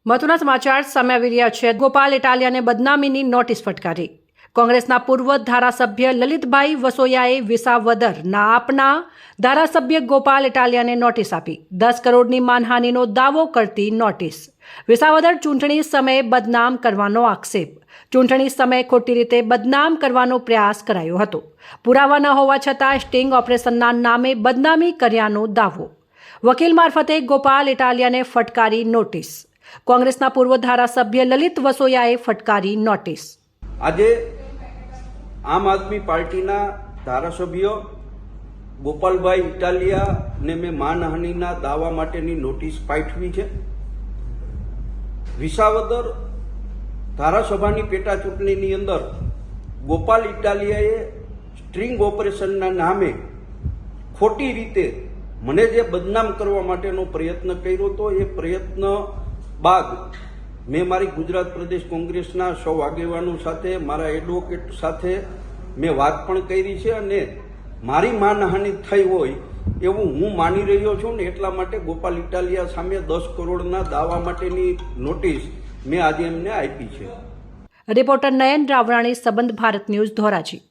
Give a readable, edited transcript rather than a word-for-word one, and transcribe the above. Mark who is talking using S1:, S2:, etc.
S1: મહત્વના સમાચાર સામે આવી રહ્યા છે। ગોપાલ ઇટાલિયાને બદનામીની નોટિસ ફટકારી। કોંગ્રેસના પૂર્વ ધારાસભ્ય લલિતભાઈ વસોયાએ વિસાવદરના આપના ધારાસભ્ય ગોપાલ ઇટાલિયાને નોટિસ આપી। 10 કરોડની માનહાનિનો દાવો કરતી નોટિસ। વિસાવદર ચૂંટણી સમયે બદનામ કરવાનો આક્ષેપ। ચૂંટણી સમયે ખોટી રીતે બદનામ કરવાનો પ્રયાસ કરાયો હતો। પુરાવા ન હોવા છતાં સ્ટિંગ ઓપરેશનના નામે બદનામી કર્યાનો દાવો। વકીલ મારફતે ગોપાલ ઇટાલિયાને ફટકારી નોટિસ। કોંગ્રેસના પૂર્વ ધારાસભ્ય લલિત વસોયાએ ફટકારી નોટિસ।
S2: આજે આમ આદમી પાર્ટીના ધારાસભ્ય ગોપાલભાઈ ઇટાલિયાને મેં માનહાનિના દાવા માટેની નોટિસ પાઠવી છે। વિસાવદર ધારાસભાની પેટા ચૂંટણીની અંદર ગોપાલ ઇટાલિયાએ સ્ટ્રિંગ ઓપરેશનના નામે ખોટી રીતે મને જે બદનામ કરવા માટેનો પ્રયત્ન કર્યો હતો, એ પ્રયત્ન બાદ મેં મારી ગુજરાત પ્રદેશ કોંગ્રેસના સૌ આગેવાનો સાથે, મારા એડવોકેટ સાથે મેં વાત પણ કરી છે અને મારી માનહાનિ થઈ હોય એવું હું માની રહ્યો છું ને એટલા માટે ગોપાલ ઇટાલિયા સામે 10 કરોડના દાવા માટેની નોટિસ મેં આજે એમને આપી છે।
S1: રિપોર્ટર નયન રાવરાણી, સંબંધ ભારત ન્યૂઝ, ધોરાજી।